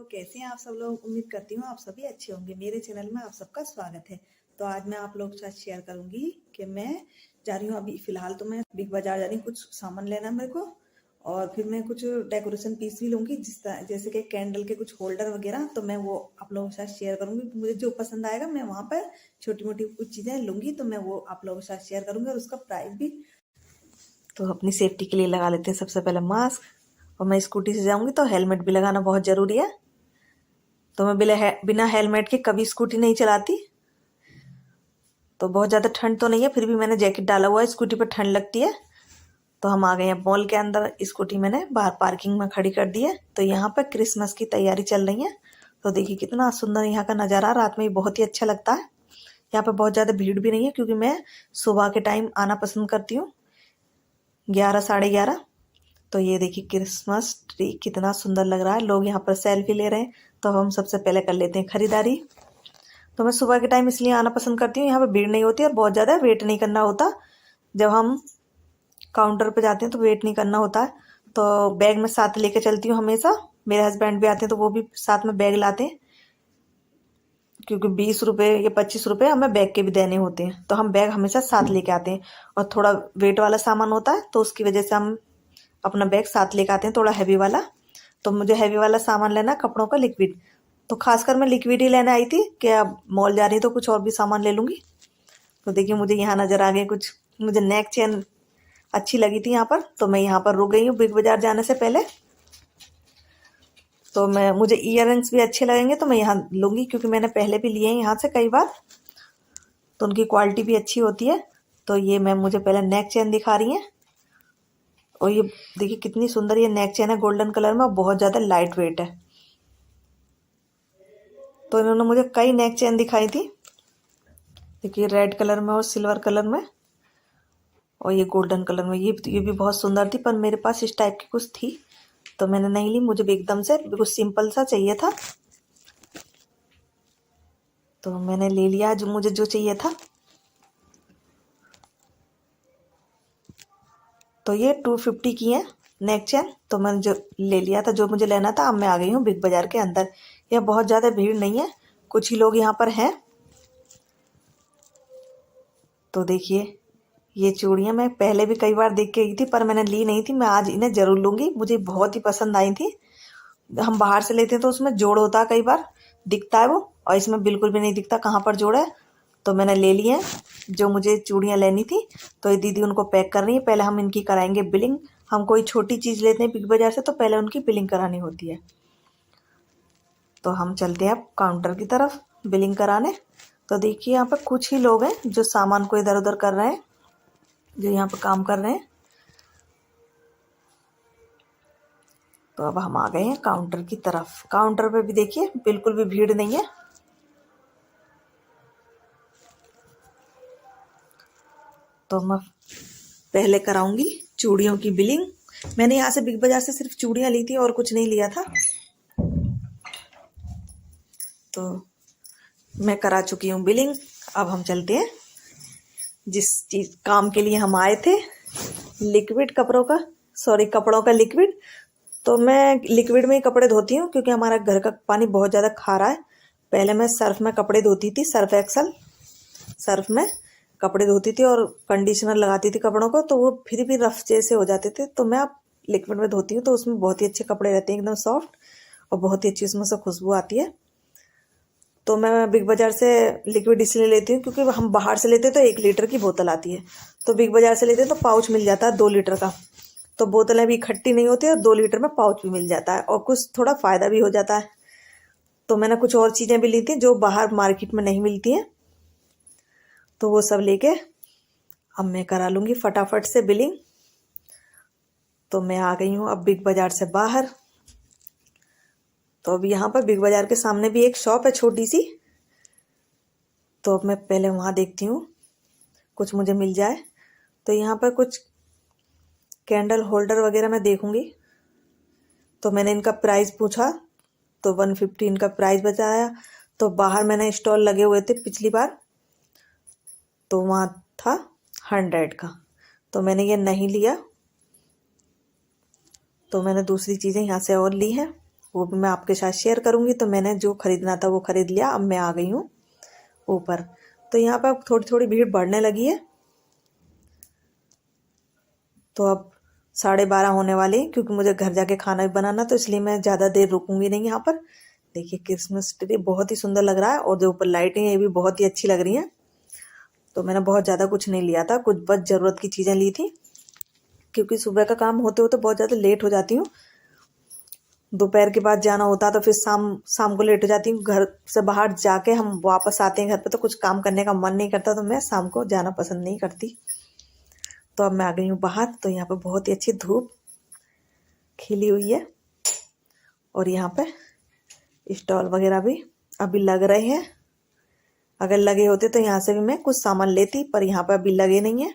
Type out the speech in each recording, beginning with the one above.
कैसे हैं आप सब लोग। उम्मीद करती हूँ आप सभी अच्छे होंगे। मेरे चैनल में आप सबका स्वागत है। तो आज मैं आप लोगों के साथ शेयर करूंगी कि मैं जा रही हूँ। अभी फिलहाल तो मैं बिग बाजार जा रही हूँ, कुछ सामान लेना है मेरे को। और फिर मैं कुछ डेकोरेशन पीस भी लूंगी, जैसे कि कैंडल के कुछ होल्डर वगैरह। तो मैं वो आप लोगों के साथ शेयर करूंगी। मुझे जो पसंद आएगा मैं वहाँ पर छोटी मोटी कुछ चीज़ें लूंगी, तो मैं वो आप लोगों के साथ शेयर करूंगी और उसका प्राइस भी। तो अपनी सेफ्टी के लिए लगा लेते हैं सबसे पहले मास्क। और मैं स्कूटी से जाऊंगी तो हेलमेट भी लगाना बहुत ज़रूरी है। तो मैं बिना हेलमेट के कभी स्कूटी नहीं चलाती। तो बहुत ज़्यादा ठंड तो नहीं है, फिर भी मैंने जैकेट डाला हुआ है। स्कूटी पर ठंड लगती है। तो हम आ गए हैं मॉल के अंदर। स्कूटी मैंने बाहर पार्किंग में खड़ी कर दी है। तो यहाँ पर क्रिसमस की तैयारी चल रही है। तो देखिए कितना सुंदर यहाँ का नज़ारा, रात में बहुत ही अच्छा लगता है। यहाँ पर बहुत ज़्यादा भीड़ भी नहीं है, क्योंकि मैं सुबह के टाइम आना पसंद करती हूँ, 11 साढ़े 11। तो ये देखिए क्रिसमस ट्री कितना सुंदर लग रहा है। लोग यहाँ पर सेल्फी ले रहे हैं। तो हम सबसे पहले कर लेते हैं खरीदारी। तो मैं सुबह के टाइम इसलिए आना पसंद करती हूँ, यहाँ पे भीड़ नहीं होती और बहुत ज़्यादा वेट नहीं करना होता। जब हम काउंटर पे जाते हैं तो वेट नहीं करना होता है। तो बैग में साथ लेके चलती हूँ हमेशा। मेरे हस्बैंड भी आते हैं तो वो भी साथ में बैग लाते हैं, क्योंकि 20 रुपये या 25 रुपये हमें बैग के भी देने होते हैं। तो हम बैग हमेशा साथ लेके आते हैं। और थोड़ा वेट वाला सामान होता है तो उसकी वजह से हम अपना बैग साथ लेके आते हैं, थोड़ा हैवी वाला। तो मुझे हैवी वाला सामान लेना है, कपड़ों का लिक्विड। तो खासकर मैं लिक्विड ही लेने आई थी कि अब मॉल जा रही तो कुछ और भी सामान ले लूँगी। तो देखिए मुझे यहाँ नज़र आ गए कुछ। मुझे नेक चेन अच्छी लगी थी यहाँ पर, तो मैं यहाँ पर रुक गई हूँ बिग बाजार जाने से पहले। तो मुझे ईयर रिंग्स भी अच्छे लगेंगे तो मैं यहाँ लूँगी, क्योंकि मैंने पहले भी लिए हैं यहाँ से कई बार। तो उनकी क्वालिटी भी अच्छी होती है। तो ये मुझे पहले नेक चेन दिखा रही हैं। और ये देखिए कितनी सुंदर ये नेक चेन है, गोल्डन कलर में और बहुत ज़्यादा लाइट वेट है। तो इन्होंने मुझे कई नेक चेन दिखाई थी। देखिए रेड कलर में और सिल्वर कलर में और ये गोल्डन कलर में। ये भी बहुत सुंदर थी, पर मेरे पास इस टाइप की कुछ थी तो मैंने नहीं ली। मुझे भी एकदम से बिल्कुल सिंपल सा चाहिए था, तो मैंने ले लिया जो मुझे चाहिए था। तो ये 250 की है नेक चेन। तो मैंने जो ले लिया था, जो मुझे लेना था। अब मैं आ गई हूँ बिग बाजार के अंदर। यह बहुत ज़्यादा भीड़ नहीं है, कुछ ही लोग यहाँ पर हैं। तो देखिए ये चूड़ियाँ मैं पहले भी कई बार देख के गई थी, पर मैंने ली नहीं थी। मैं आज इन्हें ज़रूर लूँगी, मुझे बहुत ही पसंद आई थी। हम बाहर से लेते हैं तो उसमें जोड़ होता है, कई बार दिखता है वो, और इसमें बिल्कुल भी नहीं दिखता कहाँ पर जोड़ है। तो मैंने ले लिए हैं जो मुझे चूड़ियाँ लेनी थी। तो ये दीदी उनको पैक कर रही है। पहले हम इनकी कराएंगे बिलिंग। हम कोई छोटी चीज़ लेते हैं बिग बाजार से तो पहले उनकी बिलिंग करानी होती है। तो हम चलते हैं अब काउंटर की तरफ बिलिंग कराने। तो देखिए यहाँ पर कुछ ही लोग हैं जो सामान को इधर उधर कर रहे हैं, जो यहाँ पर काम कर रहे हैं। तो अब हम आ गए हैं काउंटर की तरफ। काउंटर पे भी देखिए बिल्कुल भी भीड़ नहीं है। तो मैं पहले कराऊंगी चूड़ियों की बिलिंग। मैंने यहाँ से बिग बाजार से सिर्फ चूड़ियाँ ली थी और कुछ नहीं लिया था। तो मैं करा चुकी हूँ बिलिंग। अब हम चलते हैं जिस चीज काम के लिए हम आए थे, लिक्विड कपड़ों का लिक्विड। तो मैं लिक्विड में ही कपड़े धोती हूँ, क्योंकि हमारा घर का पानी बहुत ज़्यादा खारा है। पहले मैं सर्फ में कपड़े धोती थी, सर्फ एक्सल सर्फ में कपड़े धोती थी और कंडीशनर लगाती थी कपड़ों को, तो वो फिर भी रफ जैसे हो जाते थे। तो मैं अब लिक्विड में धोती हूँ, तो उसमें बहुत ही अच्छे कपड़े रहते हैं, एकदम सॉफ्ट, और बहुत ही अच्छी उसमें से खुशबू आती है। तो मैं बिग बाजार से लिक्विड इसलिए लेती हूँ, क्योंकि हम बाहर से लेते तो 1 लीटर की बोतल आती है। तो बिग बाजार से लेते हैं तो पाउच मिल जाता है 2 लीटर का। तो बोतलें भी इकट्ठी नहीं होती और 2 लीटर में पाउच भी मिल जाता है, और कुछ थोड़ा फ़ायदा भी हो जाता है। तो मैंने कुछ और चीज़ें भी ली थी जो बाहर मार्केट में नहीं मिलती हैं, तो वो सब लेके अब मैं करा लूँगी फटाफट से बिलिंग। तो मैं आ गई हूँ अब बिग बाजार से बाहर। तो अब यहाँ पर बिग बाजार के सामने भी एक शॉप है छोटी सी। तो अब मैं पहले वहाँ देखती हूँ कुछ मुझे मिल जाए। तो यहाँ पर कुछ कैंडल होल्डर वगैरह मैं देखूँगी। तो मैंने इनका प्राइस पूछा तो 150 इनका प्राइस बताया। तो बाहर मैंने स्टॉल लगे हुए थे पिछली बार, तो वहाँ था 100 का। तो मैंने ये नहीं लिया, तो मैंने दूसरी चीज़ें यहाँ से और ली हैं। वो भी मैं आपके साथ शेयर करूँगी। तो मैंने जो खरीदना था वो खरीद लिया। अब मैं आ गई हूँ ऊपर। तो यहाँ पर अब थोड़ी थोड़ी भीड़ बढ़ने लगी है। तो अब 12:30 होने वाले हैं, क्योंकि मुझे घर जाके खाना भी बनाना, तो इसलिए मैं ज़्यादा देर रुकूंगी नहीं यहाँ पर। देखिए क्रिसमस ट्री बहुत ही सुंदर लग रहा है, और जो ऊपर लाइटें हैं ये भी बहुत ही अच्छी लग रही हैं। तो मैंने बहुत ज़्यादा कुछ नहीं लिया था, कुछ बस ज़रूरत की चीज़ें ली थी, क्योंकि सुबह का काम होते होते बहुत ज़्यादा लेट हो जाती हूँ। दोपहर के बाद जाना होता है तो फिर शाम को लेट हो जाती हूँ। घर से बाहर जाके हम वापस आते हैं घर पे तो कुछ काम करने का मन नहीं करता, तो मैं शाम को जाना पसंद नहीं करती। तो अब मैं आ गई हूँ बाहर। तो यहाँ पे बहुत ही अच्छी धूप खिली हुई है, और यहाँ पे स्टॉल वगैरह भी अभी लग रहे हैं। अगर लगे होते तो यहाँ से भी मैं कुछ सामान लेती, पर यहाँ पे अभी लगे नहीं है।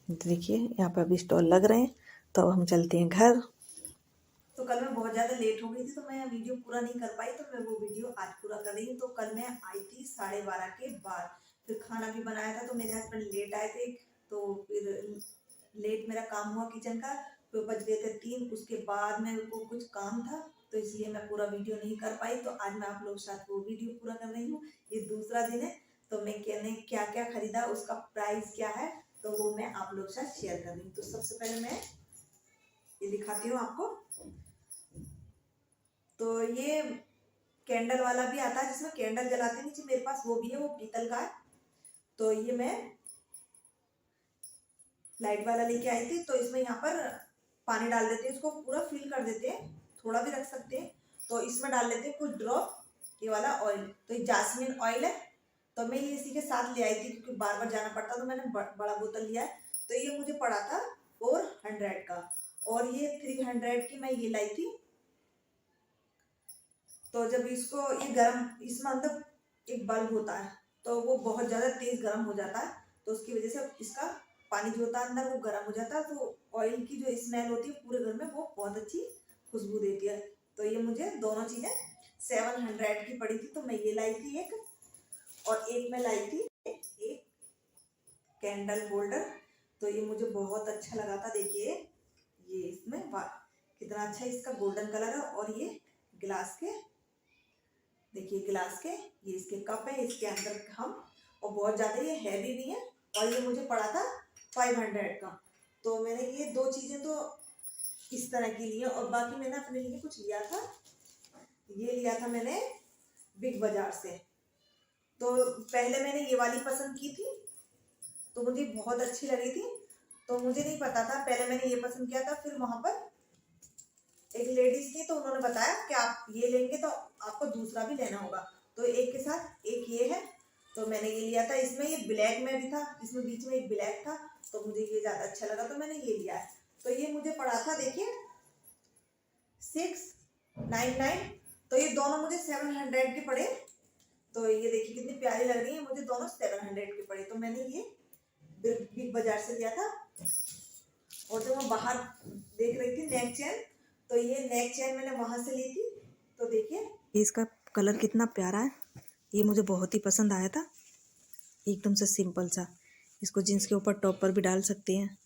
देखिए यहाँ पे अभी स्टॉल लग रहे हैं। तो अब हम चलते हैं घर। तो कल मैं बहुत ज़्यादा लेट हो गई थी, तो मैं वीडियो पूरा नहीं कर पाई, तो मैं वो वीडियो आज पूरा कर रही हूँ। तो कल मैं आई थी 12:30 के बाद, फिर खाना भी बनाया था, तो मेरे हस्बैंड लेट आए थे, तो फिर लेट मेरा काम हुआ किचन का। फिर बज गए थे 3। उसके बाद मेरे को कुछ काम था, तो इसलिए मैं पूरा वीडियो नहीं कर पाई। तो आज मैं आप लोगों के साथ वो वीडियो पूरा कर रही हूँ। ये दूसरा दिन है, तो मैं क्या क्या खरीदा, उसका प्राइस क्या है, तो वो मैं आप लोगों के साथ शेयर कर रही हूँ। तो सबसे पहले मैं ये दिखाती हूँ आपको। तो ये कैंडल वाला भी आता है, जिसमें कैंडल जलाते नीचे, मेरे पास वो भी है, वो पीतल का है। तो ये मैं लाइट वाला लेके आई थी। तो इसमें यहाँ पर पानी डाल देते हैं, इसको पूरा फिल कर देते हैं, थोड़ा भी रख सकते हैं। तो इसमें डाल लेते हैं कुछ ड्रॉप ये वाला ऑयल। तो ये जास्मिन ऑयल है। तो मैं ये इसी के साथ ले आई थी, क्योंकि बार बार जाना पड़ता, तो मैंने बड़ा बोतल लिया है। तो ये मुझे पड़ा था 400 का, और ये 300 की मैं ये लाई थी। तो जब इसको ये गर्म, इसमें अंदर एक बल्ब होता है, तो वो बहुत ज़्यादा तेज गर्म हो जाता है, तो उसकी वजह से इसका पानी जो होता है अंदर वो गर्म हो जाता है। तो ऑयल की जो स्मेल होती है पूरे घर में वो बहुत अच्छी खुशबू देती है। तो ये मुझे दोनों चीज़ें 700 की पड़ी थी। तो मैं ये लाई थी एक, और एक मैं लाई थी एक कैंडल होल्डर। तो ये मुझे बहुत अच्छा लगा था। देखिए ये इसमें कितना अच्छा इसका गोल्डन कलर है, और ये गिलास के, देखिए गिलास के ये इसके कप है, इसके अंदर हम, और बहुत ज़्यादा ये हैवी भी है, और ये मुझे पड़ा था 500 का। तो मैंने ये दो चीज़ें तो इस तरह की ली है, और बाकी मैंने अपने लिए कुछ लिया था। ये लिया था मैंने बिग बाजार से। तो पहले मैंने ये वाली पसंद की थी, तो मुझे बहुत अच्छी लगी थी। तो मुझे नहीं पता था, पहले मैंने ये पसंद किया था, फिर वहाँ पर एक लेडीज थी, तो उन्होंने बताया कि आप ये लेंगे तो आपको दूसरा भी लेना होगा। तो एक के साथ एक ये है, तो मैंने ये लिया था। इसमें ये ब्लैक में भी था, इसमें बीच में एक ब्लैक था, तो मुझे ये ज़्यादा अच्छा लगा, तो मैंने ये लिया है। तो ये मुझे पड़ा था, देखिए 699। तो ये दोनों मुझे 700 के पड़े। तो ये देखिए कितनी प्यारी लग रही है, मुझे दोनों 700 के पड़े। तो मैंने ये बिग बाजार से लिया था। और जब मैं बाहर देख रही थी नेक चेन, तो ये नेक चेन मैंने वहां से ली थी। तो देखिए इसका कलर कितना प्यारा है, ये मुझे बहुत ही पसंद आया था। एकदम से सिंपल सा, इसको जीन्स के ऊपर टॉप पर भी डाल सकते हैं,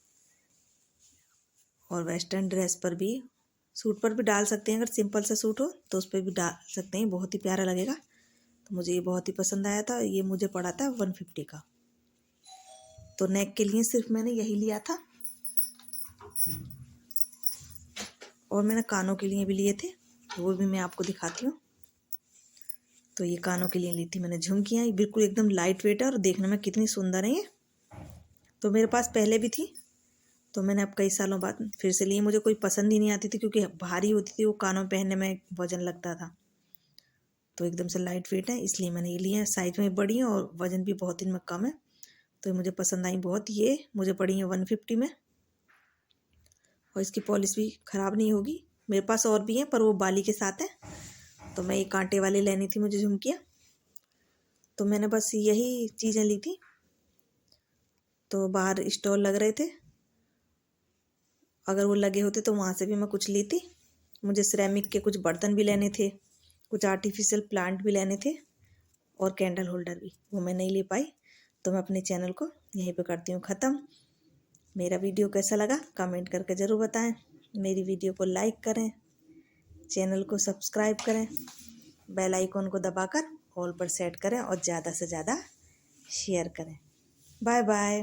और वेस्टर्न ड्रेस पर भी, सूट पर भी डाल सकते हैं। अगर सिंपल सा सूट हो तो उस पर भी डाल सकते हैं, बहुत ही प्यारा लगेगा। तो मुझे ये बहुत ही पसंद आया था। ये मुझे पड़ा था 150 का। तो नेक के लिए सिर्फ मैंने यही लिया था, और मैंने कानों के लिए भी लिए थे, वो भी मैं आपको दिखाती हूँ। तो ये कानों के लिए ली थी मैंने झुमकियाँ, ये बिल्कुल एकदम लाइट वेट है, और देखने में कितनी सुंदर है ये। तो मेरे पास पहले भी थी, तो मैंने अब कई सालों बाद फिर से ली। मुझे कोई पसंद ही नहीं आती थी, क्योंकि भारी होती थी वो, कानों में पहनने में वजन लगता था। तो एकदम से लाइट वेट है, इसलिए मैंने ये लिया है। साइज में बड़ी है और वजन भी बहुत इनमें कम है, तो ये मुझे पसंद आई बहुत। ये मुझे पड़ी है 150 में, और इसकी पॉलिश भी ख़राब नहीं होगी। मेरे पास और भी हैं, पर वो बाली के साथ है। तो मैं ये कांटे वाली लेनी थी मुझे झुमकियाँ, तो मैंने बस यही चीज़ें ली थी। तो बाहर स्टॉल लग रहे थे, अगर वो लगे होते तो वहाँ से भी मैं कुछ लेती। मुझे सिरेमिक के कुछ बर्तन भी लेने थे, कुछ आर्टिफिशियल प्लांट भी लेने थे, और कैंडल होल्डर भी, वो मैं नहीं ले पाई। तो मैं अपने चैनल को यहीं पे करती हूँ ख़त्म। मेरा वीडियो कैसा लगा कमेंट करके ज़रूर बताएं। मेरी वीडियो को लाइक करें, चैनल को सब्सक्राइब करें, बेल आइकॉन को दबाकर ऑल पर सेट करें और ज़्यादा से ज़्यादा शेयर करें। Bye bye.